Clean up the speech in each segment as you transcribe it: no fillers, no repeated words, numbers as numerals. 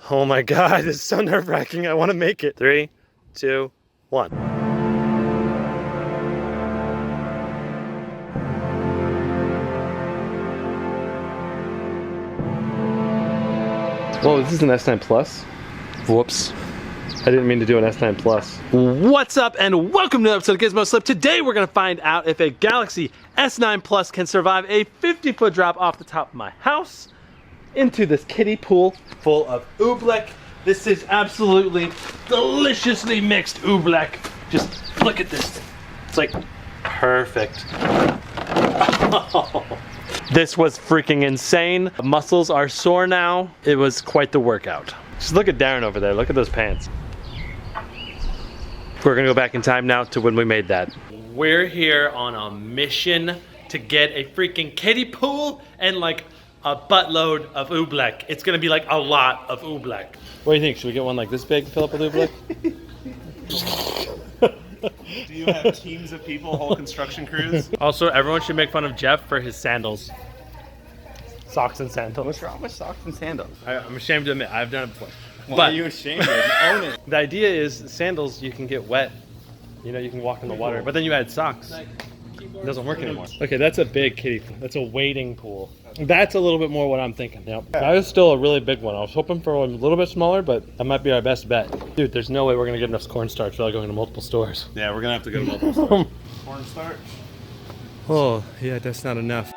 Oh my God, this is so nerve-wracking. I want to make it. 3, 2, 1. Whoa, this is an S9 Plus? Whoops. I didn't mean to do an S9 Plus. What's up and welcome to an episode of GizmoSlip. Today we're gonna find out if a Galaxy S9 Plus can survive a 50-foot drop off the top of my house into this kiddie pool full of Oobleck. This is absolutely deliciously mixed Oobleck. Just look at this. It's like perfect. This was freaking insane. Muscles are sore now. It was quite the workout. Just look at Darren over there. Look at those pants. We're gonna go back in time now to when we made that. We're here on a mission to get a freaking kiddie pool and like a buttload of Oobleck. It's gonna be like a lot of Oobleck. What do you think? Should we get one like this big to fill up with Oobleck? Do you have teams of people, whole construction crews? Also, everyone should make fun of Jeff for his sandals. Socks and sandals. What's wrong with socks and sandals? I'm ashamed to admit, I've done it before. Why are you ashamed of it? Own it. The idea is sandals, you can get wet. You know, you can walk in the water, but then you add socks. It doesn't work anymore. Okay, that's a big kiddie pool. That's a wading pool. That's a little bit more what I'm thinking. Yep. That is still a really big one. I was hoping for a little bit smaller, but that might be our best bet. Dude, there's no way we're gonna get enough cornstarch without going to multiple stores. Yeah, we're gonna have to go to multiple stores. Cornstarch? Oh, yeah, that's not enough.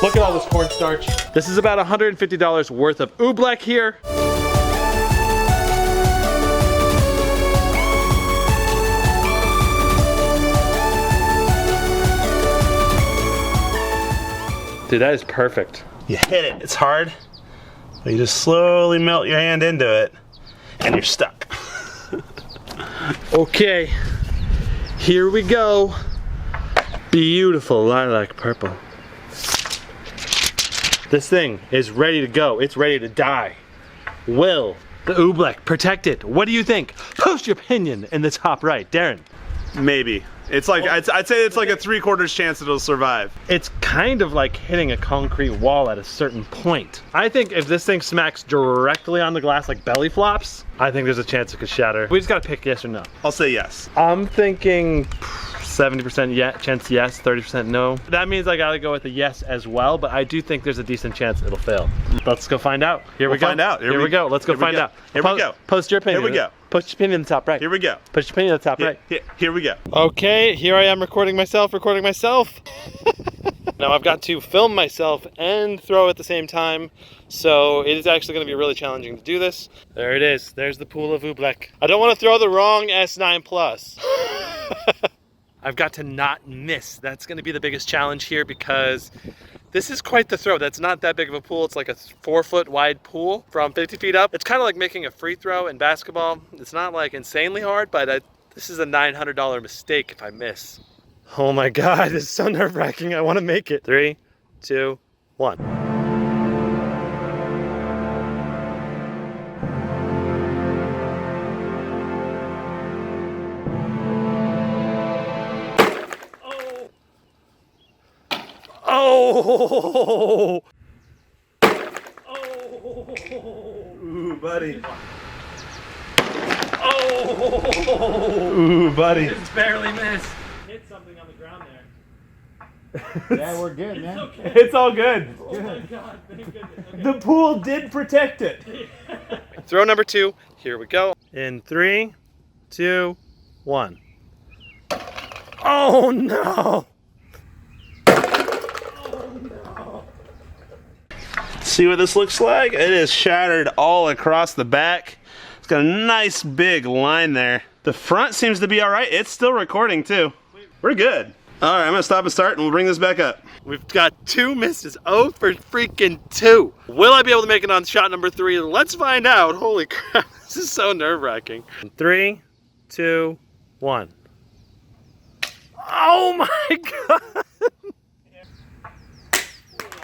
Look at all this cornstarch. This is about $150 worth of Oobleck here. Dude, that is perfect. You hit it. It's hard, but you just slowly melt your hand into it, and you're stuck. Okay, here we go. Beautiful lilac purple. This thing is ready to go. It's ready to die. Will the Oobleck protect it? What do you think? Post your opinion in the top right. Darren. Maybe. It's like, I'd say it's like a 3/4 chance it'll survive. It's kind of like hitting a concrete wall at a certain point. I think if this thing smacks directly on the glass like belly flops, I think there's a chance it could shatter. We just gotta pick yes or no. I'll say yes. I'm thinking 70% chance yes, 30% no. That means I gotta go with a yes as well, but I do think there's a decent chance it'll fail. Let's go find out. Here we go. Find out. Here we go. Let's go find out. Here we go. Post your opinion. Here we go. Post your opinion in the top right. Here we go. Post your opinion in the top right. Here we go. Okay, here I am recording myself. Now I've got to film myself and throw at the same time, so it is actually going to be really challenging to do this. There it is. There's the pool of Oobleck. I don't want to throw the wrong S9 Plus. I've got to not miss. That's going to be the biggest challenge here because this is quite the throw. That's not that big of a pool. It's like a 4-foot wide pool from 50 feet up. It's kind of like making a free throw in basketball. It's not like insanely hard, but this is a $900 mistake if I miss. Oh my God, this is so nerve-wracking. I want to make it. 3, 2, 1. Oh! Oh! Ooh, buddy. Oh! Ooh, buddy. It's barely missed. Hit something on the ground there. Yeah, we're good, man. Okay. It's all good. Oh my God, thank goodness. Okay. The pool did protect it. Throw number 2. Here we go. In 3, 2, 1. Oh no! See what this looks like? It is shattered all across the back. It's got a nice big line there. The front seems to be all right. It's still recording too. We're good. All right, I'm gonna stop and start and we'll bring this back up. We've got 2 misses. 0 for freaking 2. Will I be able to make it on shot number 3? Let's find out. Holy crap, this is so nerve-wracking. 3, 2, 1. Oh my God!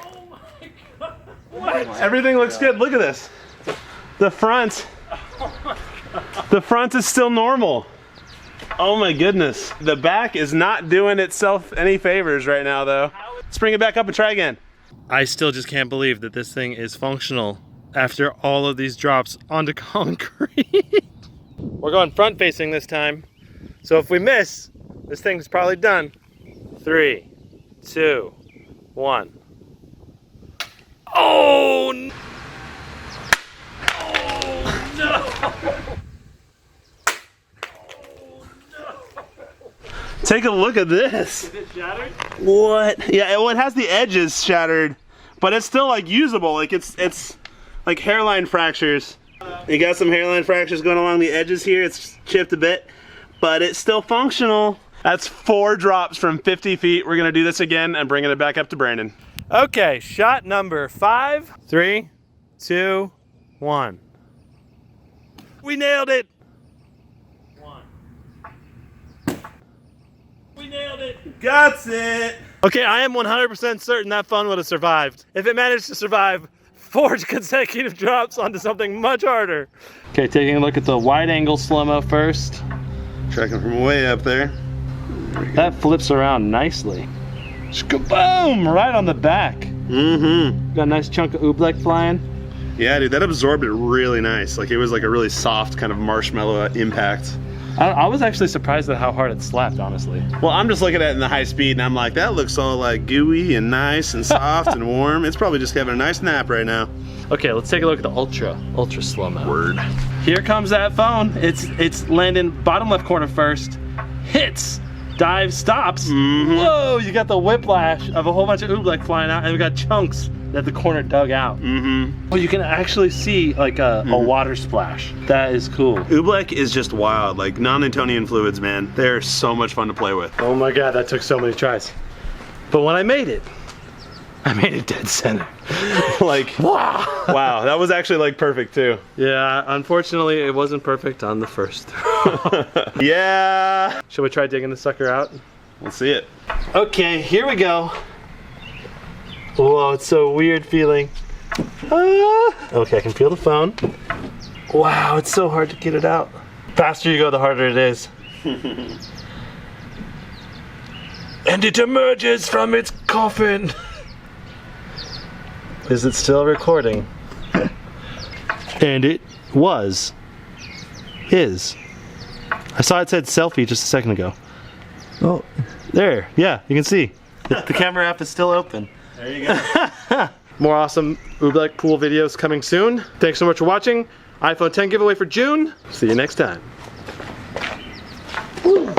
Oh my God! What? Everything looks good. Look at this. The front is still normal. Oh my goodness. The back is not doing itself any favors right now though. Let's bring it back up and try again. I still just can't believe that this thing is functional after all of these drops onto concrete. We're going front facing this time. So if we miss, this thing's probably done. 3, 2, 1. Oh no! Oh no! Take a look at this. Is it shattered? What? Yeah, well, it has the edges shattered, but it's still like usable. Like it's like hairline fractures. You got some hairline fractures going along the edges here. It's chipped a bit, but it's still functional. That's 4 drops from 50 feet. We're gonna do this again and bringing it back up to Brandon. Okay, shot number 5. 3, 2, 1. We nailed it. 1. We nailed it. Got it. Okay, I am 100% certain that fun would have survived. If it managed to survive 4 consecutive drops onto something much harder. Okay, taking a look at the wide angle slow-mo first. Tracking from way up there. That flips around nicely. Kaboom! Right on the back. Mm-hmm. Got a nice chunk of Oobleck flying. Yeah, dude, that absorbed it really nice. Like it was like a really soft kind of marshmallow impact. I was actually surprised at how hard it slapped, honestly. Well, I'm just looking at it in the high speed and I'm like, that looks all like gooey and nice and soft and warm. It's probably just having a nice nap right now. Okay, let's take a look at the ultra slow-mo. Word. Here comes that phone. It's landing bottom left corner first. Hits. Dive, stops. Mm-hmm. Whoa, you got the whiplash of a whole bunch of Oobleck flying out, and we got chunks that the corner dug out. Mm-hmm. Well, you can actually see like a water splash. That is cool. Oobleck is just wild, like non-Newtonian fluids, man. They're so much fun to play with. Oh my God, that took so many tries. But when I made it dead center. Like, wow, that was actually like perfect too. Yeah, unfortunately it wasn't perfect on the first throw. Yeah. Should we try digging the sucker out? Let's see it. Okay, here we go. Whoa, it's so weird feeling. Okay, I can feel the phone. Wow, it's so hard to get it out. Faster you go, the harder it is. And it emerges from its coffin. Is it still recording? And it was his. I saw it said selfie just a second ago. Oh, there, yeah, you can see. The camera app is still open. There you go. More awesome Oobleck pool videos coming soon. Thanks so much for watching. iPhone 10 giveaway for June. See you next time. Woo.